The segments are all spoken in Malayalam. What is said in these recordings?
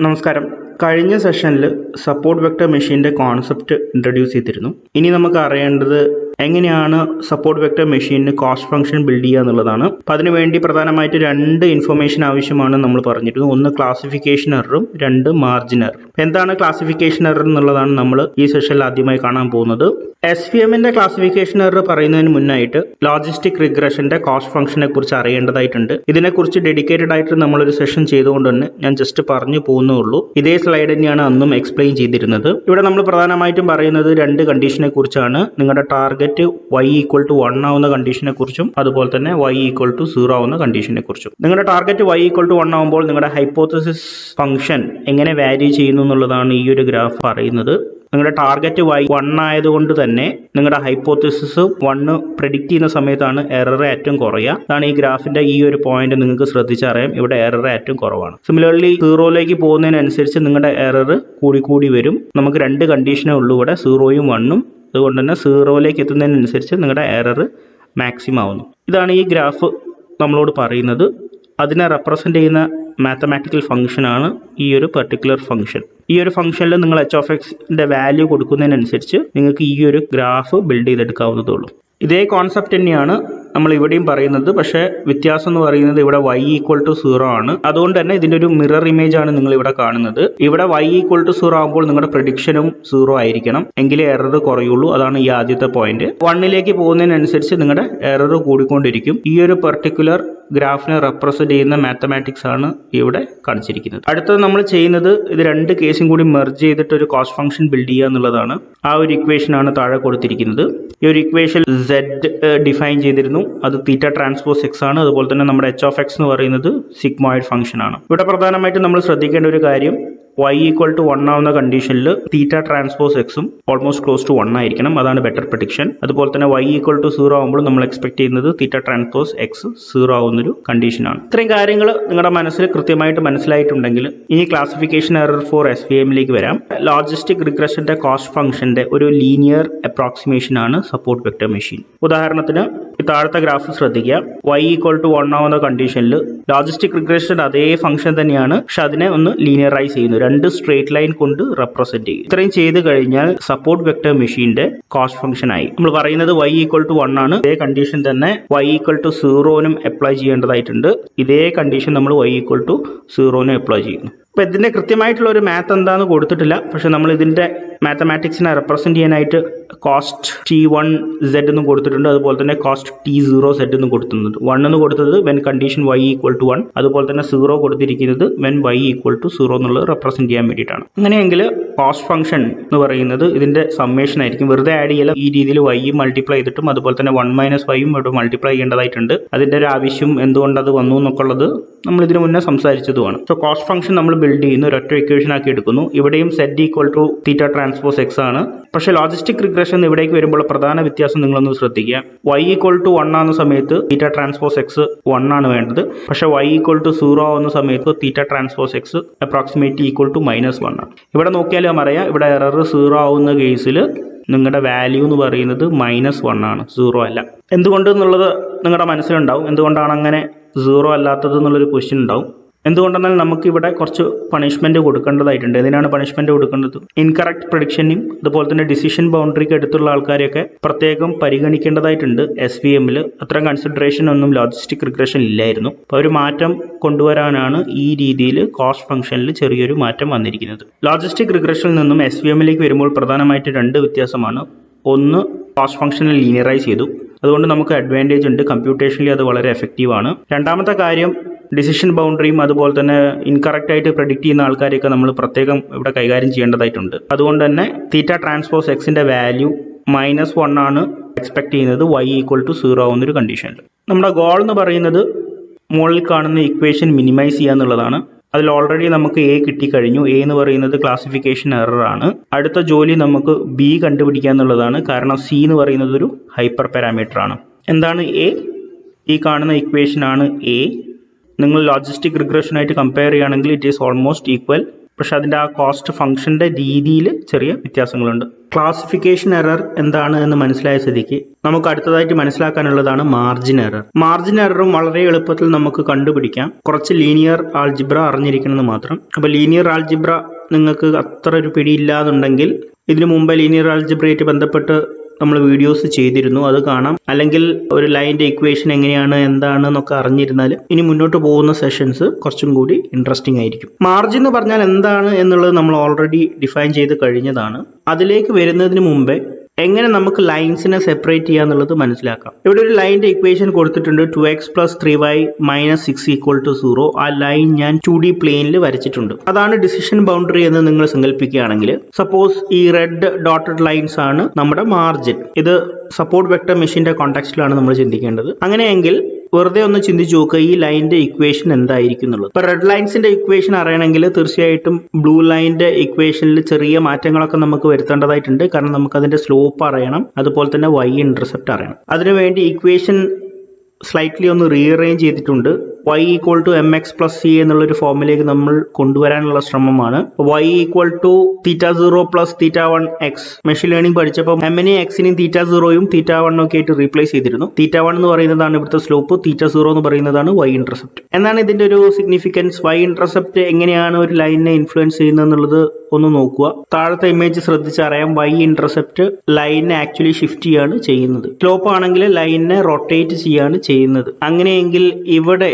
നമസ്കാരം. കഴിഞ്ഞ സെഷനിൽ സപ്പോർട്ട് വെക്ടർ മെഷീൻ്റെ കോൺസെപ്റ്റ് ഇൻട്രൊഡ്യൂസ് ചെയ്തിരുന്നു. ഇനി നമുക്ക് അറിയേണ്ടത് എങ്ങനെയാണ് സപ്പോർട്ട് വെക്ടർ മെഷീനിന് കോസ്റ്റ് ഫംഗ്ഷൻ ബിൽഡ് ചെയ്യുക എന്നുള്ളതാണ്. അപ്പം അതിനുവേണ്ടി പ്രധാനമായിട്ട് രണ്ട് ഇൻഫർമേഷൻ ആവശ്യമാണ് നമ്മൾ പറഞ്ഞിരുന്നു. ഒന്ന് ക്ലാസിഫിക്കേഷൻ എററും രണ്ട് മാർജിൻ എറർ. എന്താണ് ക്ലാസിഫിക്കേഷൻ എറർ എന്നുള്ളതാണ് നമ്മൾ ഈ സെഷനിൽ ആദ്യമായി കാണാൻ പോകുന്നത്. SVMന്റെ ക്ലാസിഫിക്കേഷൻ എറർ പറയുന്നതിന് മുന്നായിട്ട് ലോജിസ്റ്റിക് റിഗ്രഷന്റെ കോസ്റ്റ് ഫംഗ്ഷനെ കുറിച്ച് അറിയേണ്ടതായിട്ടുണ്ട്. ഇതിനെക്കുറിച്ച് ഡെഡിക്കേറ്റഡ് ആയിട്ട് നമ്മളൊരു സെഷൻ ചെയ്തുകൊണ്ട് തന്നെ ഞാൻ ജസ്റ്റ് പറഞ്ഞു പോകുന്നേ ഉള്ളൂ. ഇതേ സ്ലൈഡ് തന്നെയാണ് അന്നും എക്സ്പ്ലെയിൻ ചെയ്തിരുന്നത്. ഇവിടെ നമ്മൾ പ്രധാനമായിട്ടും പറയുന്നത് രണ്ട് കണ്ടീഷനെ കുറിച്ചാണ്. നിങ്ങളുടെ ടാർഗറ്റ് y=1 ആവുന്ന കണ്ടീഷനെ കുറിച്ചും അതുപോലെ തന്നെ y=0 ആവുന്ന കണ്ടീഷനെ കുറിച്ചും. നിങ്ങളുടെ ടാർഗറ്റ് y=1 ആവുമ്പോൾ നിങ്ങളുടെ ഹൈപ്പോത്തസിസ് ഫംഗ്ഷൻ എങ്ങനെ വാരി ചെയ്യുന്നു എന്നുള്ളതാണ് ഈ ഒരു ഗ്രാഫ് പറയുന്നത്. നിങ്ങളുടെ ടാർഗറ്റ് y1 ആയതുകൊണ്ട് തന്നെ നിങ്ങളുടെ ഹൈപ്പോത്തസിസ് 1 പ്രെഡിക്റ്റ് ചെയ്യുന്ന സമയത്താണ് എറർ ഏറ്റവും കുറയുക. അതാണ് ഈ ഗ്രാഫിന്റെ ഈ ഒരു പോയിന്റ് നിങ്ങൾക്ക് ശ്രദ്ധിച്ചറിയാം. ഇവിടെ എറർ ഏറ്റവും കുറവാണ്. സിമിലർലി 0ലേക്ക് പോകുന്നതിനനുസരിച്ച് നിങ്ങളുടെ എറർ കൂടി വരും. നമുക്ക് രണ്ട് കണ്ടീഷനേ ഉള്ളൂ ഇവിടെ, 0ഉം 1ഉം. അതുകൊണ്ട് തന്നെ 0ലേക്ക് എത്തുന്നതിനനുസരിച്ച് നിങ്ങളുടെ എറർ മാക്സിമം ആവുന്നു. ഇതാണ് ഈ ഗ്രാഫ് നമ്മളോട് പറയുന്നത്. അതിനെ റെപ്രസെൻ്റ് ചെയ്യുന്ന മാത്തമാറ്റിക്കൽ ഫംഗ്ഷനാണ് ഈ ഒരു പെർട്ടിക്കുലർ ഫംഗ്ഷൻ. ഈ ഒരു ഫംഗ്ഷനിൽ നിങ്ങൾ h(x)ന്റെ വാല്യൂ കൊടുക്കുന്നതിനനുസരിച്ച് നിങ്ങൾക്ക് ഈ ഒരു ഗ്രാഫ് ബിൽഡ് ചെയ്തെടുക്കാവുന്നതേ ഉള്ളൂ. ഇതേ കോൺസെപ്റ്റ് തന്നെയാണ് നമ്മൾ ഇവിടെയും പറയുന്നത്. പക്ഷേ വ്യത്യാസം എന്ന് പറയുന്നത് ഇവിടെ y=0 ആണ്. അതുകൊണ്ട് തന്നെ ഇതിൻ്റെ ഒരു മിറർ ഇമേജ് ആണ് നിങ്ങൾ ഇവിടെ കാണുന്നത്. ഇവിടെ y=0 ആകുമ്പോൾ നിങ്ങളുടെ പ്രഡിക്ഷനും 0 ആയിരിക്കണം, എങ്കിലേ എറർ കുറയുള്ളൂ. അതാണ് ഈ ആദ്യത്തെ പോയിന്റ്. 1ലേക്ക് പോകുന്നതിനനുസരിച്ച് നിങ്ങളുടെ എറർ കൂടിക്കൊണ്ടിരിക്കും. ഈ ഒരു പെർട്ടിക്കുലർ ഗ്രാഫിനെ റെപ്രസെന്റ് ചെയ്യുന്ന മാത്തമാറ്റിക്സ് ആണ് ഇവിടെ കാണിച്ചിരിക്കുന്നത്. അടുത്തത് നമ്മൾ ചെയ്യുന്നത് ഇത് രണ്ട് കേസും കൂടി മെർജ് ചെയ്തിട്ട് ഒരു കോസ്റ്റ് ഫംഗ്ഷൻ ബിൽഡ് ചെയ്യുക എന്നുള്ളതാണ്. ആ ഒരു ഇക്വേഷൻ ആണ് താഴെ കൊടുത്തിരിക്കുന്നത്. ഈ ഒരു ഇക്വേഷൻ z ഡിഫൈൻ ചെയ്തിരുന്നു. അത് θ∼x ആണ്. അതുപോലെ തന്നെ നമ്മുടെ h(x) എന്ന് പറയുന്നത് സിഗ്മോയിഡ് ഫംഗ്ഷൻ ആണ്. ഇവിടെ പ്രധാനമായിട്ടും നമ്മൾ ശ്രദ്ധിക്കേണ്ട ഒരു കാര്യം, y=1 ആവുന്ന കണ്ടീഷനിൽ θ∼x ഓൾമോസ്റ്റ് ക്ലോസ് ടു 1 ആയിരിക്കണം. അതാണ് ബെറ്റർ പ്രഡിക്ഷൻ. അതുപോലെ തന്നെ y=0 ആകുമ്പോൾ നമ്മൾ എക്സ്പെക്ട് ചെയ്യുന്നത് θ∼x 0 ആവുന്നൊരു കണ്ടീഷനാണ്. ഇത്രയും കാര്യങ്ങൾ നിങ്ങളുടെ മനസ്സിൽ കൃത്യമായിട്ട് മനസ്സിലായിട്ടുണ്ടെങ്കിൽ ഇനി ക്ലാസിഫിക്കേഷൻ എറർ ഫോർ SVMലേക്ക് വരാം. ലോജിസ്റ്റിക് റിഗ്രഷന്റെ കോസ്റ്റ് ഫംഗ്ഷന്റെ ഒരു ലീനിയർ അപ്രോക്സിമേഷൻ ആണ് സപ്പോർട്ട് വെക്ടർ മെഷീൻ. ഉദാഹരണത്തിന് ഈ താഴത്തെ ഗ്രാഫ് ശ്രദ്ധിക്കുക. y=1 ആവുന്ന കണ്ടീഷനിൽ ലോജിസ്റ്റിക് റിഗ്രഷൻ അതേ ഫംഗ്ഷൻ തന്നെയാണ്, പക്ഷെ അതിനെ ഒന്ന് ലീനിയറൈസ് ചെയ്യുന്നു. രണ്ട് സ്ട്രേറ്റ് ലൈൻ കൊണ്ട് റെപ്രസെന്റ് ചെയ്യും. ഇത്രയും ചെയ്ത് കഴിഞ്ഞാൽ സപ്പോർട്ട് വെക്ടർ മെഷീന്റെ കോസ്റ്റ് ഫംഗ്ഷൻ ആയി. നമ്മൾ പറയുന്നത് y=1 ആണ്. ഇതേ കണ്ടീഷൻ തന്നെ y=0നും അപ്ലൈ ചെയ്യേണ്ടതായിട്ടുണ്ട്. ഇതേ കണ്ടീഷൻ നമ്മൾ y=0നും അപ്ലൈ ചെയ്യുന്നു. അപ്പോൾ ഇതിന്റെ കൃത്യമായിട്ടുള്ള ഒരു മാത്ത് എന്താന്ന് കൊടുത്തിട്ടില്ല. പക്ഷെ നമ്മൾ ഇതിന്റെ മാത്തമാറ്റിക്സിനെ റെപ്രസെന്റ് ചെയ്യാനായിട്ട് കോസ്റ്റ് t1z എന്നും കൊടുത്തിട്ടുണ്ട്. അതുപോലെ തന്നെ കോസ്റ്റ് t0z എന്നും കൊടുത്തിട്ടുണ്ട്. 1 എന്ന് കൊടുത്തത് വെൻ കണ്ടീഷൻ y=1, അതുപോലെ തന്നെ 0 കൊടുത്തിരിക്കുന്നത് വെൻ y=0 എന്നുള്ളത് റെപ്രസെന്റ് ചെയ്യാൻ വേണ്ടിയിട്ടാണ്. അങ്ങനെയെങ്കിൽ കോസ്റ്റ് ഫംഗ്ഷൻ എന്ന് പറയുന്നത് ഇതിന്റെ സമ്മേഷൻ ആയിരിക്കും. വെറുതെ ആഡ് ചെയ്യല. ഈ രീതിയിൽ y മൾട്ടിപ്ലൈ ചെയ്തിട്ടും അതുപോലെ തന്നെ 1 - y ഇവിടെ മൾട്ടിപ്ലൈ ചെയ്യേണ്ടതായിട്ടുണ്ട്. അതിന്റെ ഒരു ആവശ്യം എന്തുകൊണ്ട് അത് വന്നു എന്നൊക്കെ ഉള്ളത് നമ്മൾ ഇതിനു മുന്നേ സംസാരിച്ചതുമാണ്. സോ കോസ്റ്റ് ഫംഗ്ഷൻ നമ്മൾ ബിൽഡ് ചെയ്യുന്നു, ഒരൊറ്റ ഇക്വേഷൻ ആക്കി എടുക്കുന്നു. ഇവിടെയും z=θ∼x ആണ്. പക്ഷേ ലോജിസ്റ്റിക് റിഗ്രഷൻ ഇവിടേക്ക് വരുമ്പോൾ പ്രധാന വ്യത്യാസം നിങ്ങളൊന്ന് ശ്രദ്ധിക്കുക. y=1 ആവുന്ന സമയത്ത് θ∼x 1 ആണ് വേണ്ടത്. പക്ഷേ y=0 ആവുന്ന സമയത്ത് θ∼x അപ്രോക്സിമേറ്റ്ലി =-1 ആണ്. ഇവിടെ നോക്കിയാലും അറിയാം, ഇവിടെ എറർ 0 ആവുന്ന കേസിൽ നിങ്ങളുടെ വാല്യൂ എന്ന് പറയുന്നത് -1 ആണ്, 0 അല്ല. എന്തുകൊണ്ട് എന്നുള്ളത് നിങ്ങളുടെ മനസ്സിലുണ്ടാവും. എന്തുകൊണ്ടാണ് അങ്ങനെ 0 അല്ലാത്തത് എന്നുള്ളൊരു ക്വസ്റ്റ്യൻ ഉണ്ടാവും. എന്തുകൊണ്ടെന്നാൽ നമുക്ക് ഇവിടെ കുറച്ച് പണിഷ്മെന്റ് കൊടുക്കേണ്ടതായിട്ടുണ്ട്. എന്തിനാണ് പണിഷ്മെന്റ് കൊടുക്കേണ്ടത്? ഇൻകറക്റ്റ് പ്രഡിക്ഷനും അതുപോലെ തന്നെ ഡിസിഷൻ ബൗണ്ടറിക്ക് അടുത്തുള്ള ആൾക്കാരെയൊക്കെ പ്രത്യേകം പരിഗണിക്കേണ്ടതായിട്ടുണ്ട്. SVMൽ അത്തരം കൺസിഡറേഷൻ ഒന്നും ലോജിസ്റ്റിക് റിഗ്രഷൻ ഇല്ലായിരുന്നു. അപ്പോൾ ഒരു മാറ്റം കൊണ്ടുവരാനാണ് ഈ രീതിയിൽ കോസ്റ്റ് ഫംഗ്ഷനിൽ ചെറിയൊരു മാറ്റം വന്നിരിക്കുന്നത്. ലോജിസ്റ്റിക് റിഗ്രഷനിൽ നിന്നും SVMലേക്ക് വരുമ്പോൾ പ്രധാനമായിട്ട് രണ്ട് വ്യത്യാസമാണ്. ഒന്ന്, കോസ്റ്റ് ഫംഗ്ഷനെ ലീനിയറൈസ് ചെയ്തു. അതുകൊണ്ട് നമുക്ക് അഡ്വാൻറ്റേജ് ഉണ്ട്. കമ്പ്യൂട്ടേഷനിൽ അത് വളരെ എഫക്റ്റീവ് ആണ്. രണ്ടാമത്തെ കാര്യം, ഡിസിഷൻ ബൗണ്ടറിയും അതുപോലെ തന്നെ ഇൻകറക്റ്റ് ആയിട്ട് പ്രെഡിക്റ്റ് ചെയ്യുന്ന ആൾക്കാരെയൊക്കെ നമ്മൾ പ്രത്യേകം ഇവിടെ കൈകാര്യം ചെയ്യേണ്ടതായിട്ടുണ്ട്. അതുകൊണ്ട് തന്നെ θ∼xന്റെ വാല്യൂ -1 ആണ് എക്സ്പെക്ട് ചെയ്യുന്നത് y=0 ആവുന്നൊരു കണ്ടീഷനിൽ. നമ്മുടെ ഗോൾ എന്ന് പറയുന്നത് മുകളിൽ കാണുന്ന ഇക്വേഷൻ മിനിമൈസ് ചെയ്യുക എന്നുള്ളതാണ്. അതിൽ ഓൾറെഡി നമുക്ക് A കിട്ടിക്കഴിഞ്ഞു. A എന്ന് പറയുന്നത് ക്ലാസിഫിക്കേഷൻ എറർ ആണ്. അടുത്ത ജോലി നമുക്ക് B കണ്ടുപിടിക്കുക എന്നുള്ളതാണ്. കാരണം C എന്ന് പറയുന്നത് ഒരു ഹൈപ്പർ പാരാമീറ്റർ ആണ്. എന്താണ് A? ഈ കാണുന്ന ഇക്വേഷൻ ആണ് A. നിങ്ങൾ ലോജിസ്റ്റിക് റിഗ്രഷനായിട്ട് കമ്പയർ ചെയ്യുകയാണെങ്കിൽ ഇറ്റ് ഈസ് ഓൾമോസ്റ്റ് ഈക്വൽ. പക്ഷെ അതിൻ്റെ ആ കോസ്റ്റ് ഫംഗ്ഷൻ്റെ രീതിയിൽ ചെറിയ വ്യത്യാസങ്ങളുണ്ട്. ക്ലാസിഫിക്കേഷൻ എറർ എന്താണ് എന്ന് മനസ്സിലായ സ്ഥിതിക്ക് നമുക്ക് അടുത്തതായിട്ട് മനസ്സിലാക്കാനുള്ളതാണ് മാർജിൻ എറർ. മാർജിൻ എററും വളരെ എളുപ്പത്തിൽ നമുക്ക് കണ്ടുപിടിക്കാം. കുറച്ച് ലീനിയർ ആൾജിബ്ര അറിഞ്ഞിരിക്കണമെന്ന് മാത്രം. അപ്പോൾ ലീനിയർ ആൾജിബ്ര നിങ്ങൾക്ക് അത്ര ഒരു പിടിയില്ലാന്നുണ്ടെങ്കിൽ ഇതിനു മുമ്പ് ലീനിയർ ആൾജിബ്രയായിട്ട് ബന്ധപ്പെട്ട് നമ്മൾ വീഡിയോസ് ചെയ്തിരുന്നു, അത് കാണാം. അല്ലെങ്കിൽ ഒരു ലൈൻ്റെ ഇക്വേഷൻ എങ്ങനെയാണ് എന്താണെന്നൊക്കെ അറിഞ്ഞിരുന്നാൽ ഇനി മുന്നോട്ട് പോകുന്ന സെഷൻസ് കുറച്ചും കൂടി ഇൻട്രസ്റ്റിംഗ് ആയിരിക്കും. മാർജിൻ എന്ന് പറഞ്ഞാൽ എന്താണ് എന്നുള്ളത് നമ്മൾ ഓൾറെഡി ഡിഫൈൻ ചെയ്ത് കഴിഞ്ഞതാണ്. അതിലേക്ക് വരുന്നതിന് മുമ്പേ എങ്ങനെ നമുക്ക് ലൈൻസിനെ സെപ്പറേറ്റ് ചെയ്യുക എന്നുള്ളത് മനസ്സിലാക്കാം. ഇവിടെ ഒരു ലൈൻ്റെ ഇക്വേഷൻ കൊടുത്തിട്ടുണ്ട് 2x + 3y - 6 = 0. ആ ലൈൻ ഞാൻ 2D പ്ലെയിനിൽ വരച്ചിട്ടുണ്ട്. അതാണ് ഡിസിഷൻ ബൗണ്ടറി എന്ന് നിങ്ങൾ സങ്കല്പിക്കുകയാണെങ്കിൽ, സപ്പോസ് ഈ റെഡ് ഡോട്ടഡ് ലൈൻസ് ആണ് നമ്മുടെ മാർജിൻ. ഇത് സപ്പോർട്ട് വെക്ടർ മെഷീന്റെ കോണ്ടെക്സ്റ്റിലാണ് നമ്മൾ ചിന്തിക്കേണ്ടത്. അങ്ങനെയെങ്കിൽ വെറുതെ ഒന്ന് ചിന്തിച്ചു നോക്കുക, ഈ ലൈനിന്റെ ഇക്വേഷൻ എന്തായിരിക്കും എന്നുള്ളത്. ഇപ്പൊ റെഡ് ലൈൻസിന്റെ ഇക്വേഷൻ അറിയണമെങ്കിൽ തീർച്ചയായിട്ടും ബ്ലൂ ലൈനിന്റെ ഇക്വേഷനിൽ ചെറിയ മാറ്റങ്ങളൊക്കെ നമുക്ക് വരുത്തേണ്ടതായിട്ടുണ്ട്. കാരണം നമുക്ക് അതിന്റെ സ്ലോപ്പ് അറിയണം, അതുപോലെ തന്നെ y ഇന്റർസെപ്റ്റ് അറിയണം. അതിനുവേണ്ടി ഇക്വേഷൻ സ്ലൈറ്റ്ലി ഒന്ന് റീഅറേഞ്ച് ചെയ്തിട്ടുണ്ട്. y = mx + c എന്നുള്ളൊരു ഫോമിലേക്ക് നമ്മൾ കൊണ്ടുവരാനുള്ള ശ്രമമാണ്. y = θ0 + θ1x. മെഷീൻ ലേണിംഗ് പഠിച്ചപ്പോൾ m-നെയും x-നെയും θ0യും θ1 ഒക്കെ ആയിട്ട് റീപ്ലേസ് ചെയ്തിരുന്നു. θ1 എന്ന് പറയുന്നതാണ് ഇവിടുത്തെ സ്ലോപ്പ്, θ0 എന്ന് പറയുന്നതാണ് y ഇന്റർസെപ്റ്റ്. എന്നാണ് ഇതിന്റെ ഒരു സിഗ്നിഫിക്കൻസ്. y ഇന്റർസെപ്റ്റ് എങ്ങനെയാണ് ഒരു ലൈനിനെ ഇൻഫ്ലുവൻസ് ചെയ്യുന്നത് എന്നുള്ളത് ഒന്ന് നോക്കുക. താഴത്തെ ഇമേജ് ശ്രദ്ധിച്ചറിയാം, y ഇന്റർസെപ്റ്റ് ലൈനിനെ ആക്ച്വലി ഷിഫ്റ്റ് ചെയ്യാണ് ചെയ്യുന്നത്. സ്ലോപ്പ് ആണെങ്കിൽ ലൈനിനെ റൊട്ടേറ്റ് ചെയ്യാണ് ചെയ്യുന്നത്. അങ്ങനെയെങ്കിൽ ഇവിടെ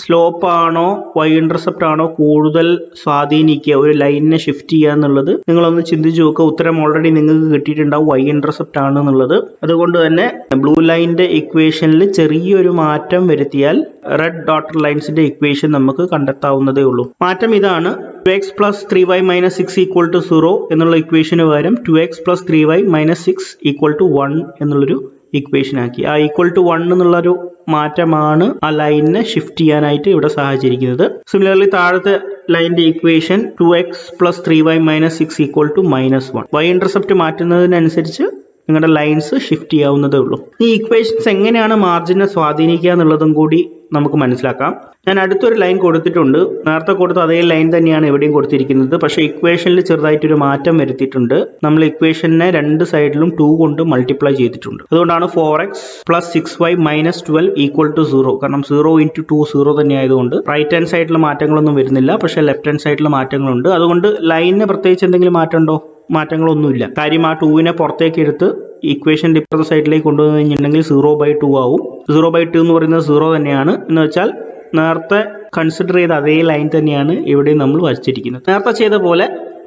സ്ലോപ്പ് ആണോ y ഇന്റർസെപ്റ്റ് ആണോ കൂടുതൽ സ്വാധീനിക്കുക ഒരു ലൈനിനെ ഷിഫ്റ്റ് ചെയ്യുക എന്നുള്ളത് നിങ്ങളൊന്ന് ചിന്തിച്ചു നോക്കുക. ഉത്തരം ഓൾറെഡി നിങ്ങൾക്ക് കിട്ടിയിട്ടുണ്ടാവും, y ഇന്റർസെപ്റ്റ് ആണ് എന്നുള്ളത്. അതുകൊണ്ട് തന്നെ ബ്ലൂ ലൈനിന്റെ ഇക്വേഷനിൽ ചെറിയൊരു മാറ്റം വരുത്തിയാൽ റെഡ് ഡോട്ടഡ് ലൈൻസിന്റെ ഇക്വേഷൻ നമുക്ക് കണ്ടെത്താവുന്നതേ ഉള്ളൂ. മാറ്റം ഇതാണ്, 2x + 3y - 6 = 0 എന്നുള്ള ഇക്വേഷന് പകരം 2x + 3y - 6 = 1 എന്നുള്ളൊരു ഇക്വേഷൻ ആക്കി. ആ =1 എന്നുള്ളൊരു മാറ്റമാണ് ആ ലൈനിനെ ഷിഫ്റ്റ് ചെയ്യാനായിട്ട് ഇവിടെ സഹായിച്ചിരിക്കുന്നത്. സിമിലർലി താഴത്തെ ലൈനിന്റെ equation 2x + 3y - 6 = -1. y intercept മാറ്റുന്നതിനനുസരിച്ച് നിങ്ങളുടെ ലൈൻസ് ഷിഫ്റ്റ് ചെയ്യാവുന്നതേ ഉള്ളൂ. ഈ ഇക്വേഷൻസ് എങ്ങനെയാണ് മാർജിനെ സ്വാധീനിക്കുക എന്നുള്ളതും കൂടി നമുക്ക് മനസ്സിലാക്കാം. ഞാൻ അടുത്തൊരു ലൈൻ കൊടുത്തിട്ടുണ്ട്. നേരത്തെ കൊടുത്ത അതേ ലൈൻ തന്നെയാണ് ഇവിടെയും കൊടുത്തിരിക്കുന്നത്. പക്ഷേ ഇക്വേഷനിൽ ചെറുതായിട്ടൊരു മാറ്റം വരുത്തിയിട്ടുണ്ട്. നമ്മൾ ഇക്വേഷനെ രണ്ട് സൈഡിലും 2 കൊണ്ട് മൾട്ടിപ്ലൈ ചെയ്തിട്ടുണ്ട്. അതുകൊണ്ടാണ് 4x + 6y - 12 = 0. കാരണം 0 × 2 0 തന്നെ ആയതുകൊണ്ട് റൈറ്റ് ഹാൻഡ് സൈഡിൽ മാറ്റങ്ങളൊന്നും വരുന്നില്ല, പക്ഷേ ലെഫ്റ്റ് ഹാൻഡ് സൈഡിൽ മാറ്റങ്ങളുണ്ട്. അതുകൊണ്ട് ലൈനിന് പ്രത്യേകിച്ച് എന്തെങ്കിലും മാറ്റമുണ്ടോ? മാറ്റങ്ങളൊന്നുമില്ല. കാര്യം ആ 2നെ പുറത്തേക്ക് എടുത്ത് ഇക്വേഷൻ്റെ ഇപ്പുറത്തെ സൈഡിലേക്ക് കൊണ്ടുവന്നു കഴിഞ്ഞിട്ടുണ്ടെങ്കിൽ 0/2 ആവും. 0/2 എന്ന് പറയുന്നത് 0 തന്നെയാണ്. എന്ന് വെച്ചാൽ നേരത്തെ കൺസിഡർ ചെയ്ത അതേ ലൈൻ തന്നെയാണ് ഇവിടെ നമ്മൾ വരച്ചിരിക്കുന്നത്. നേരത്തെ ചെയ്ത പോലെ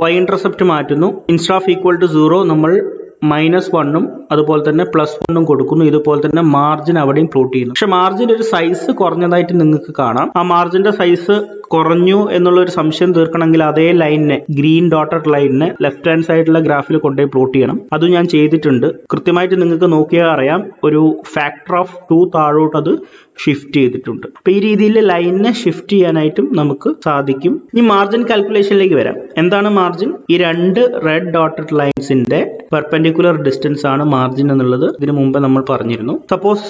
y ഇന്റർസെപ്റ്റ് മാറ്റുന്നു. ഇൻസ്റ്റെഡ് ഓഫ് =0 നമ്മൾ -1ഉം അതുപോലെ തന്നെ +1ഉം കൊടുക്കുന്നു. ഇതുപോലെ തന്നെ മാർജിൻ അവിടെയും പ്ലോട്ട് ചെയ്യുന്നു. പക്ഷെ മാർജിൻ ഒരു സൈസ് കുറഞ്ഞതായിട്ട് നിങ്ങൾക്ക് കാണാം. ആ മാർജിന്റെ സൈസ് കുറഞ്ഞു എന്നുള്ള ഒരു സംശയം തീർക്കണമെങ്കിൽ അതേ ലൈനിനെ, ഗ്രീൻ ഡോട്ടഡ് ലൈനിനെ ലെഫ്റ്റ് ഹാൻഡ് സൈഡിലെ ഗ്രാഫിൽ കൊണ്ടുപോയി പ്ലോട്ട് ചെയ്യണം. അതും ഞാൻ ചെയ്തിട്ടുണ്ട്. കൃത്യമായിട്ട് നിങ്ങൾക്ക് നോക്കിയാൽ അറിയാം, ഒരു ഫാക്ടർ ഓഫ് 2 താഴോട്ട് അത് ഷിഫ്റ്റ് ചെയ്തിട്ടുണ്ട്. അപ്പൊ ഈ രീതിയിൽ ലൈനിനെ ഷിഫ്റ്റ് ചെയ്യാനായിട്ടും നമുക്ക് സാധിക്കും. ഇനി മാർജിൻ കാൽക്കുലേഷനിലേക്ക് വരാം. എന്താണ് മാർജിൻ? ഈ രണ്ട് റെഡ് ഡോട്ടഡ് ലൈൻസിന്റെ പെർപെൻഡിക്കുലർ ഡിസ്റ്റൻസ് ആണ് മാർജിൻ എന്നുള്ളത് ഇതിനു മുമ്പ് നമ്മൾ പറഞ്ഞിരുന്നു. സപ്പോസ്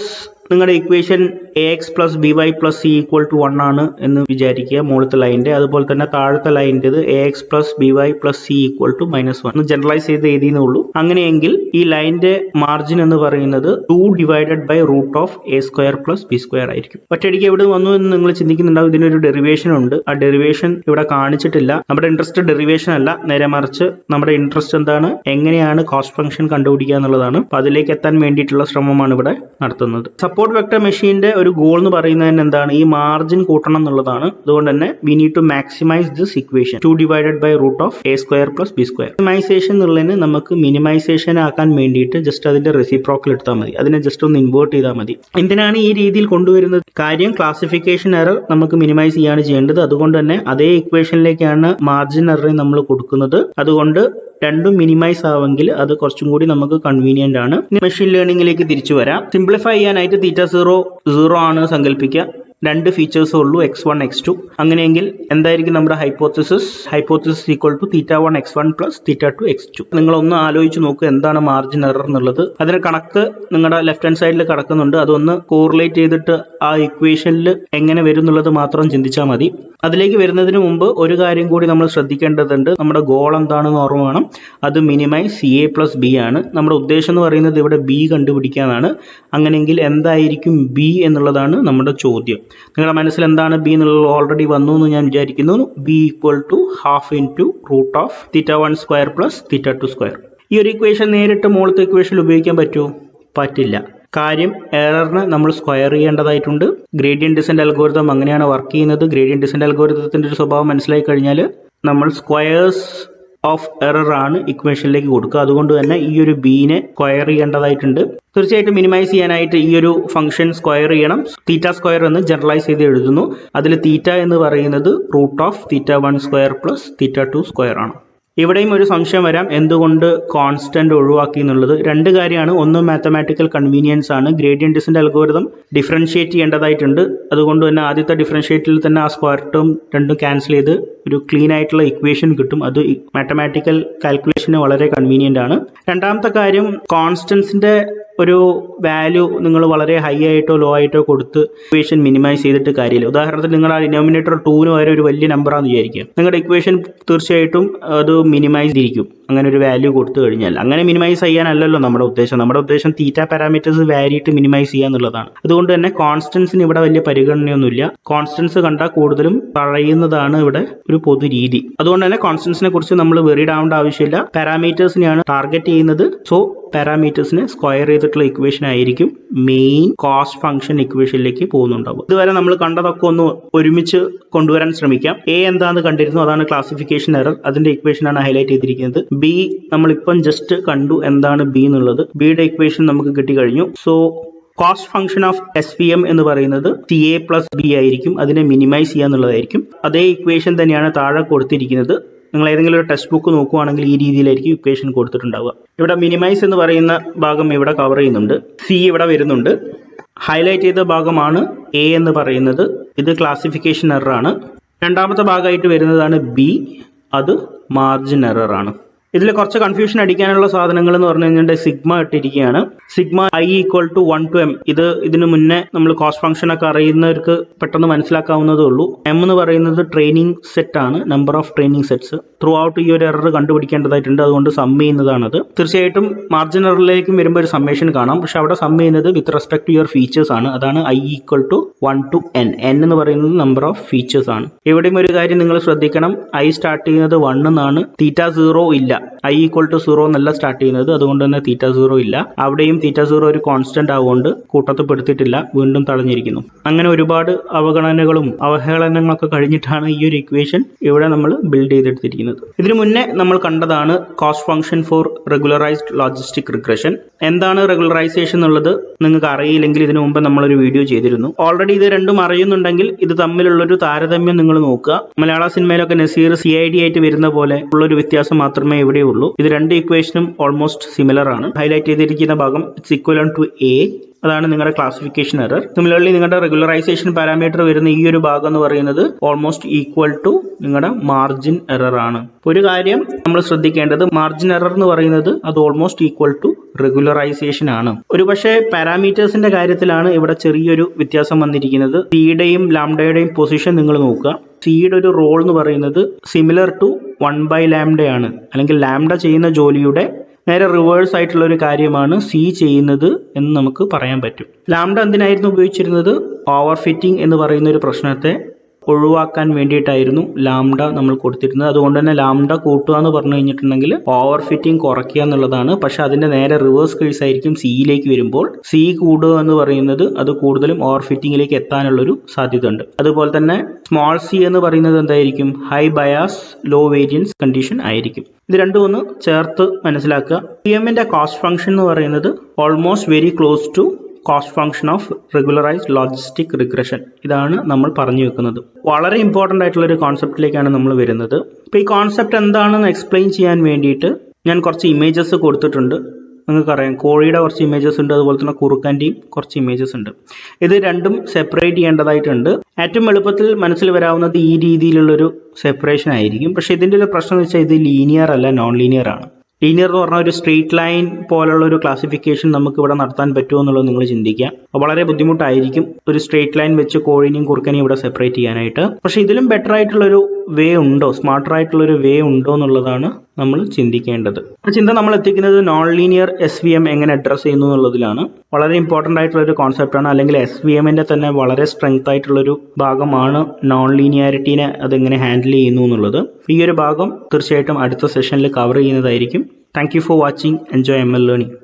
നിങ്ങളുടെ ഇക്വേഷൻ ax + by + c = 1 ആണ് എന്ന് വിചാരിക്കുക മുകളിലത്തെ ലൈനിന്റെ. അതുപോലെ തന്നെ താഴത്തെ ലൈനിൻ്റെത് ax + by + c = -1 ജനറലൈസ് ചെയ്ത് എഴുതിയെന്നേ ഉള്ളൂ. അങ്ങനെയെങ്കിൽ ഈ ലൈനിന്റെ മാർജിൻ എന്ന് പറയുന്നത് 2/√of a² + b² ആയിരിക്കും. ഒറ്റയടിക്ക് എവിടെ വന്നു എന്ന് നിങ്ങൾ ചിന്തിക്കുന്നുണ്ടാവും. ഇതിനൊരു ഡെറിവേഷൻ ഉണ്ട്. ആ ഡെറിവേഷൻ ഇവിടെ കാണിച്ചിട്ടില്ല. നമ്മുടെ ഇൻട്രസ്റ്റ് ഡെറിവേഷൻ അല്ല, നേരെ മറിച്ച് നമ്മുടെ ഇൻട്രസ്റ്റ് എന്താണ്, എങ്ങനെയാണ് കോസ്റ്റ് ഫംഗ്ഷൻ കണ്ടുപിടിക്കുക എന്നുള്ളതാണ്. അപ്പൊ അതിലേക്ക് എത്താൻ വേണ്ടിയിട്ടുള്ള ശ്രമമാണ് ഇവിടെ നടത്തുന്നത്. സപ്പോർട്ട് വെക്ടർ മെഷീന്റെ ഒരു ഗോൾ എന്ന് പറയുന്നത് എന്താണ്? ഈ മാർജിൻ കൂട്ടണം എന്നുള്ളതാണ്. അതുകൊണ്ട് തന്നെ we need to maximise this equation 2/√of a² + b². Minimisation എന്നുള്ളതിന് നമുക്ക് മിനിമൈസേഷൻ ആക്കാൻ വേണ്ടിയിട്ട് ജസ്റ്റ് അതിന്റെ റെസിപ്രോക്കൽ എടുത്താൽ മതി. അതിനെ ജസ്റ്റ് ഒന്ന് ഇൻവേർട്ട് ചെയ്താൽ മതി. എന്തിനാണ് ഈ രീതിയിൽ കൊണ്ടുവരുന്നത്? കാര്യം ക്ലാസിഫിക്കേഷൻ എറർ നമുക്ക് മിനിമൈസ് ചെയ്യാണ് ചെയ്യേണ്ടത്. അതുകൊണ്ട് തന്നെ അതേ ഇക്വേഷനിലേക്കാണ് മാർജിൻ എറർ നമ്മൾ കൊടുക്കുന്നത്. അതുകൊണ്ട് രണ്ടും മിനിമൈസ് ആവെങ്കിൽ അത് കുറച്ചും കൂടി നമുക്ക് കൺവീനിയന്റ് ആണ്. മെഷീൻ ലേണിംഗിലേക്ക് തിരിച്ചു വരാം. സിംപ്ലിഫൈ ചെയ്യാനായിട്ട് θ0 0 ആണ് സങ്കല്പിക്കുക. രണ്ട് ഫീച്ചേഴ്സേ ഉള്ളൂ, x1 x2. അങ്ങനെയെങ്കിൽ എന്തായിരിക്കും നമ്മുടെ hypothesis equal to θ1 x1 plus θ2 x2. നിങ്ങളൊന്ന് ആലോചിച്ച് നോക്കുക എന്താണ് മാർജിൻ എറർ എന്നുള്ളത്. അതിന് കണക്ക് നിങ്ങളുടെ ലെഫ്റ്റ് ഹാൻഡ് സൈഡിൽ കിടക്കുന്നുണ്ട്. അതൊന്ന് കോറിലേറ്റ് ചെയ്തിട്ട് ആ ഇക്വേഷനിൽ എങ്ങനെ വരും എന്നുള്ളത് മാത്രം ചിന്തിച്ചാൽ മതി. അതിലേക്ക് വരുന്നതിന് മുമ്പ് ഒരു കാര്യം കൂടി നമ്മൾ ശ്രദ്ധിക്കേണ്ടതുണ്ട്. നമ്മുടെ ഗോൾ എന്താണെന്ന് ഓർമ്മ വേണം. അത് മിനിമൈസ് CA+B ആണ്. നമ്മുടെ ഉദ്ദേശം എന്ന് പറയുന്നത് ഇവിടെ B കണ്ടുപിടിക്കാനാണ്. അങ്ങനെയെങ്കിൽ എന്തായിരിക്കും B എന്നുള്ളതാണ് നമ്മുടെ ചോദ്യം. നിങ്ങളുടെ മനസ്സിൽ എന്താണ് B എന്നുള്ളത് ഓൾറെഡി വന്നു എന്ന് ഞാൻ വിചാരിക്കുന്നു. B equal to half into root of θ1 square plus θ2 square. ഈ ഒരു ഇക്വേഷൻ നേരിട്ട് മുകളിലത്തെ ഇക്വേഷനിൽ ഉപയോഗിക്കാൻ പറ്റുമോ? പറ്റില്ല. കാര്യം എററിന് നമ്മൾ സ്ക്വയർ ചെയ്യേണ്ടതായിട്ടുണ്ട്. ഗ്രേഡിയന്റ് ഡിസെന്റ് അൽഗോരിതം അങ്ങനെയാണ് വർക്ക് ചെയ്യുന്നത്. ഗ്രേഡിയന്റ് ഡിസെന്റ് അൽഗോരിതത്തിന്റെ ഒരു സ്വഭാവം മനസ്സിലായി കഴിഞ്ഞാൽ നമ്മൾ സ്ക്വയേഴ്സ് ഓഫ് എറർ ആണ് ഇക്വേഷനിലേക്ക് കൊടുക്കുക. അതുകൊണ്ട് തന്നെ ഈ ഒരു ബീനെ സ്ക്വയർ ചെയ്യേണ്ടതായിട്ടുണ്ട്. തീർച്ചയായിട്ടും മിനിമൈസ് ചെയ്യാനായിട്ട് ഈ ഒരു ഫംഗ്ഷൻ സ്ക്വയർ ചെയ്യണം. തീറ്റ സ്ക്വയർ എന്ന് ജനറലൈസ് ചെയ്ത് എഴുതുന്നു. അതിൽ തീറ്റ എന്ന് പറയുന്നത് root of θ1 square plus θ2 square ആണ്. ഇവിടെയും ഒരു സംശയം വരാം, എന്തുകൊണ്ട് കോൺസ്റ്റന്റ് ഒഴിവാക്കി എന്നുള്ളത്. രണ്ട് കാര്യമാണ്. ഒന്ന് മാത്തമാറ്റിക്കൽ കൺവീനിയൻസ് ആണ്. ഗ്രേഡിയന്റ് ഡിസെന്റ് അൽഗോരിതം ഡിഫറൻഷിയേറ്റ് ചെയ്യേണ്ടതായിട്ടുണ്ട്. അതുകൊണ്ട് തന്നെ ആദ്യത്തെ ഡിഫറൻഷിയേറ്റിൽ തന്നെ ആ സ്ക്വയർ ടേം രണ്ടും ക്യാൻസൽ ചെയ്ത് ഒരു ക്ലീൻ ആയിട്ടുള്ള ഇക്വേഷൻ കിട്ടും. അത് മാത്തമാറ്റിക്കൽ കാൽക്കുലേഷന് വളരെ കൺവീനിയന്റ് ആണ്. രണ്ടാമത്തെ കാര്യം, കോൺസ്റ്റൻസിന്റെ ഒരു വാല്യൂ നിങ്ങൾ വളരെ ഹൈ ആയിട്ടോ ലോ ആയിട്ടോ കൊടുത്ത് ഇക്വേഷൻ മിനിമൈസ് ചെയ്തിട്ട് കാര്യമില്ല. ഉദാഹരണത്തിന് നിങ്ങൾ ആ ഡിനോമിനേറ്റർ 2 വരെ ഒരു വലിയ നമ്പറാണെന്ന് വിചാരിക്കുക. നിങ്ങളുടെ ഇക്വേഷൻ തീർച്ചയായിട്ടും അത് മിനിമൈസ് ഇരിക്കും അങ്ങനെ ഒരു വാല്യൂ കൊടുത്തു കഴിഞ്ഞാൽ. അങ്ങനെ മിനിമൈസ് ചെയ്യാനല്ലല്ലോ നമ്മുടെ ഉദ്ദേശം. നമ്മുടെ ഉദ്ദേശം തീറ്റ പാരാമീറ്റേഴ്സ് വാരിയിട്ട് മിനിമൈസ് ചെയ്യുക എന്നുള്ളതാണ്. അതുകൊണ്ട് തന്നെ കോൺസ്റ്റൻസിന് ഇവിടെ വലിയ പരിഗണനയൊന്നുമില്ല. കോൺസ്റ്റൻസ് കണ്ടാൽ കൂടുതലും തഴയുന്നതാണ് ഇവിടെ ഒരു പൊതു രീതി. അതുകൊണ്ട് തന്നെ കോൺസ്റ്റൻസിനെ കുറിച്ച് നമ്മൾ വെറിഡ് ആവേണ്ട ആവശ്യമില്ല. പാരാമീറ്റേഴ്സിനെയാണ് ടാർഗറ്റ് ചെയ്യുന്നത്. സോ പാരാമീറ്റേഴ്സിനെ സ്ക്വയർ ചെയ്തിട്ടുള്ള ഇക്വേഷൻ ആയിരിക്കും മെയിൻ കോസ്റ്റ് ഫംഗ്ഷൻ ഇക്വേഷനിലേക്ക് പോകുന്നുണ്ടാവും. ഇതുവരെ നമ്മൾ കണ്ടതൊക്കെ ഒന്ന് ഒരുമിച്ച് കൊണ്ടുവരാൻ ശ്രമിക്കാം. എ എന്താന്ന് കണ്ടിരുന്നു, അതാണ് ക്ലാസിഫിക്കേഷൻ എറർ. അതിന്റെ ഇക്വേഷൻ ആണ് ഹൈലൈറ്റ് ചെയ്തിരിക്കുന്നത്. ബി നമ്മളിപ്പം ജസ്റ്റ് കണ്ടു എന്താണ് ബി എന്നുള്ളത്. ബിയുടെ ഇക്വേഷൻ നമുക്ക് കിട്ടിക്കഴിഞ്ഞു. So cost function of SVM എന്ന് പറയുന്നത് CA+B ആയിരിക്കും. അതിനെ മിനിമൈസ് ചെയ്യുക എന്നുള്ളതായിരിക്കും. അതേ ഇക്വേഷൻ തന്നെയാണ് താഴെ കൊടുത്തിരിക്കുന്നത്. നിങ്ങൾ ഏതെങ്കിലും ഒരു ടെക്സ്റ്റ് ബുക്ക് നോക്കുവാണെങ്കിൽ ഈ രീതിയിലായിരിക്കും ഇക്വേഷൻ കൊടുത്തിട്ടുണ്ടാവുക. ഇവിടെ മിനിമൈസ് എന്ന് പറയുന്ന ഭാഗം ഇവിടെ കവർ ചെയ്യുന്നുണ്ട്. സി ഇവിടെ വരുന്നുണ്ട്. ഹൈലൈറ്റ് ചെയ്ത ഭാഗമാണ് എ എന്ന് പറയുന്നത്. ഇത് ക്ലാസിഫിക്കേഷൻ എറർ ആണ്. രണ്ടാമത്തെ ഭാഗമായിട്ട് വരുന്നതാണ് ബി. അത് മാർജിൻ എറർ ആണ്. ഇതിൽ കുറച്ച് കൺഫ്യൂഷൻ അടിക്കാനുള്ള സാധനങ്ങൾ എന്ന് പറഞ്ഞു കഴിഞ്ഞാൽ സിഗ്മ ഇട്ടിരിക്കുകയാണ്. Sigma I equal to 1 to m. ഇതിനു മുന്നേ നമ്മൾ കോസ്റ്റ് ഫംഗ്ഷൻ ഒക്കെ അറിയുന്നവർക്ക് പെട്ടെന്ന് മനസ്സിലാക്കാവുന്നതേ ഉള്ളൂ. M എന്ന് പറയുന്നത് ട്രെയിനിങ് സെറ്റ് ആണ്, number of training sets. Through out ഈ ഒരു എറർ കണ്ടുപിടിക്കേണ്ടതായിട്ടുണ്ട്. അതുകൊണ്ട് സം ചെയ്യുന്നതാണത്. തീർച്ചയായിട്ടും മാർജിൻ എററിലേക്കും വരുമ്പോൾ ഒരു സമ്മേഷൻ കാണാം. പക്ഷെ അവിടെ സം ചെയ്യുന്നത് with respect to your features ആണ്. അതാണ് I equal to 1 to n. n എന്ന് പറയുന്നത് നമ്പർ ഓഫ് ഫീച്ചേഴ്സ് ആണ്. എവിടെയും ഒരു കാര്യം നിങ്ങൾ ശ്രദ്ധിക്കണം. I സ്റ്റാർട്ട് ചെയ്യുന്നത് 1 എന്നാണ്. θ0 ഇല്ല. I ഈക്വൽ ടു 0 എന്നല്ല സ്റ്റാർട്ട് ചെയ്യുന്നത്. അതുകൊണ്ട് തന്നെ θ0 ഇല്ല. അവിടെയും θ0 ഒരു കോൺസ്റ്റന്റ് ആവുകൊണ്ട് കൂട്ടത്തിൽ പെടുത്തിയിട്ടില്ല, വീണ്ടും തടഞ്ഞിരിക്കുന്നു. അങ്ങനെ ഒരുപാട് അവഗണനകളും അവഹേളനങ്ങളൊക്കെ കഴിഞ്ഞിട്ടാണ് ഈ ഒരു ഇക്വേഷൻ ഇവിടെ നമ്മൾ ബിൽഡ് ചെയ്തെടുത്തിരിക്കുന്നത്. ഇതിനു മുന്നേ നമ്മൾ കണ്ടതാണ് cost function four regularised logistic regression. എന്താണ് റെഗുലറൈസേഷൻ എന്നുള്ളത് നിങ്ങൾക്ക് അറിയില്ലെങ്കിൽ ഇതിനു മുമ്പ് നമ്മളൊരു വീഡിയോ ചെയ്തിരുന്നു. ഓൾറെഡി ഇത് രണ്ടും അറിയുന്നുണ്ടെങ്കിൽ ഇത് തമ്മിലുള്ളൊരു താരതമ്യം നിങ്ങൾ നോക്കുക. മലയാള സിനിമയിലൊക്കെ നസീർ CID ആയിട്ട് വരുന്ന പോലെ ഉള്ളൊരു വ്യത്യാസം മാത്രമേ ഇവിടെ ഉള്ളൂ. ഇത് രണ്ട് ഇക്വേഷനും ഓൾമോസ്റ്റ് സിമിലർ ആണ്. ഹൈലൈറ്റ് ചെയ്തിരിക്കുന്ന ഭാഗം ഇറ്റ്സ് ഈക്വൽ ടു A. അതാണ് നിങ്ങളുടെ ക്ലാസിഫിക്കേഷൻ എറർ. സിമിലർലി നിങ്ങളുടെ റെഗുലറൈസേഷൻ പാരാമീറ്റർ വരുന്ന ഈ ഒരു ഭാഗം എന്ന് പറയുന്നത് ഓൾമോസ്റ്റ് ഈക്വൽ ടു നിങ്ങളുടെ മാർജിൻ എറർ ആണ്. ഒരു കാര്യം നമ്മൾ ശ്രദ്ധിക്കേണ്ടത്, മാർജിൻ എറർ എന്ന് പറയുന്നത് അത് ഓൾമോസ്റ്റ് ഈക്വൽ ടു റെഗുലറൈസേഷൻ ആണ്. ഒരു പക്ഷേ പാരാമീറ്റേഴ്സിന്റെ കാര്യത്തിലാണ് ഇവിടെ ചെറിയൊരു വ്യത്യാസം വന്നിരിക്കുന്നത്. സിയുടെയും ലാംഡയുടെയും പൊസിഷൻ നിങ്ങൾ നോക്കുക. സിയുടെ ഒരു റോൾ എന്ന് പറയുന്നത് സിമിലർ ടു 1/λ ആണ്. അല്ലെങ്കിൽ ലാംഡ ചെയ്യുന്ന ജോലിയുടെ നേരെ റിവേഴ്സ് ആയിട്ടുള്ള ഒരു കാര്യമാണ് സി ചെയ്യുന്നത് എന്ന് നമുക്ക് പറയാൻ പറ്റും. ലാംഡ എന്തിനായിരുന്നു ഉപയോഗിച്ചിരുന്നത്? ഓവർ ഫിറ്റിംഗ് എന്ന് പറയുന്ന ഒരു പ്രശ്നത്തെ ഒഴിവാക്കാൻ വേണ്ടിയിട്ടായിരുന്നു ലാംഡ നമ്മൾ കൊടുത്തിരുന്നത്. അതുകൊണ്ട് തന്നെ ലാംഡ കൂട്ടുക എന്ന് പറഞ്ഞു കഴിഞ്ഞിട്ടുണ്ടെങ്കിൽ ഓവർ ഫിറ്റിംഗ് കുറയ്ക്കുക എന്നുള്ളതാണ്. പക്ഷെ അതിന്റെ നേരെ റിവേഴ്സ് കേസ് ആയിരിക്കും സിയിലേക്ക് വരുമ്പോൾ. സി കൂടുക എന്ന് പറയുന്നത് അത് കൂടുതലും ഓവർ ഫിറ്റിംഗിലേക്ക് എത്താനുള്ളൊരു സാധ്യത ഉണ്ട്. അതുപോലെ തന്നെ സ്മോൾ സി എന്ന് പറയുന്നത് എന്തായിരിക്കും? High bias low variance condition ആയിരിക്കും. ഇത് രണ്ടും ഒന്ന് ചേർത്ത് മനസ്സിലാക്കുക. CMന്റെ കോസ്റ്റ് ഫംഗ്ഷൻ എന്ന് പറയുന്നത് almost very close to cost function of regularised logistic regression. ഇതാണ് നമ്മൾ പറഞ്ഞു വെക്കുന്നത്. വളരെ ഇമ്പോർട്ടൻ്റ് ആയിട്ടുള്ള ഒരു കോൺസെപ്റ്റിലേക്കാണ് നമ്മൾ വരുന്നത്. ഇപ്പോൾ ഈ കോൺസെപ്റ്റ് എന്താണെന്ന് എക്സ്പ്ലെയിൻ ചെയ്യാൻ വേണ്ടിയിട്ട് ഞാൻ കുറച്ച് ഇമേജസ് കൊടുത്തിട്ടുണ്ട്. നിങ്ങൾക്കറിയാം കോഴിയുടെ കുറച്ച് ഇമേജസ് ഉണ്ട്, അതുപോലെ തന്നെ കുറുക്കൻ്റെയും കുറച്ച് ഇമേജസ് ഉണ്ട്. ഇത് രണ്ടും സെപ്പറേറ്റ് ചെയ്യേണ്ടതായിട്ടുണ്ട്. ഏറ്റവും എളുപ്പത്തിൽ മനസ്സിൽ വരാവുന്നത് ഈ രീതിയിലുള്ളൊരു സെപ്പറേഷൻ ആയിരിക്കും. പക്ഷേ ഇതിൻ്റെ ഒരു പ്രശ്നം എന്ന് വെച്ചാൽ ഇത് ലീനിയർ അല്ല, നോൺ ലീനിയർ ആണ്. ലീനിയർ എന്ന് പറഞ്ഞാൽ ഒരു സ്ട്രെയിറ്റ് ലൈൻ പോലുള്ള ഒരു ക്ലാസിഫിക്കേഷൻ നമുക്ക് ഇവിടെ നടത്താൻ പറ്റുമോ എന്നുള്ളത് നിങ്ങൾ ചിന്തിക്കുക. വളരെ ബുദ്ധിമുട്ടായിരിക്കും ഒരു സ്ട്രെയിറ്റ് ലൈൻ വെച്ച് കോഴിനെയും കുറുക്കനെയും ഇവിടെ സെപ്പറേറ്റ് ചെയ്യാനായിട്ട്. പക്ഷേ ഇതിലും ബെറ്റർ ആയിട്ടുള്ളൊരു വേ ഉണ്ടോ, സ്മാർട്ടർ ആയിട്ടുള്ളൊരു വേ ഉണ്ടോ എന്നുള്ളതാണ് നമ്മൾ ചിന്തിക്കേണ്ടത്. ആ ചിന്ത നമ്മൾ എത്തിക്കുന്നത് നോൺ ലീനിയർ SVM എങ്ങനെ അഡ്രസ്സ് ചെയ്യുന്നു എന്നുള്ളതിലാണ്. വളരെ ഇമ്പോർട്ടൻ്റ് ആയിട്ടുള്ളൊരു കോൺസെപ്റ്റാണ്. അല്ലെങ്കിൽ SVMൻ്റെ തന്നെ വളരെ സ്ട്രെങ്ത് ആയിട്ടുള്ളൊരു ഭാഗമാണ് നോൺ ലീനിയാരിറ്റീനെ അതെങ്ങനെ ഹാൻഡിൽ ചെയ്യുന്നു എന്നുള്ളത്. ഈ ഒരു ഭാഗം തീർച്ചയായിട്ടും അടുത്ത സെഷനിൽ കവർ ചെയ്യുന്നതായിരിക്കും. Thank you for watching. Enjoy ML learning.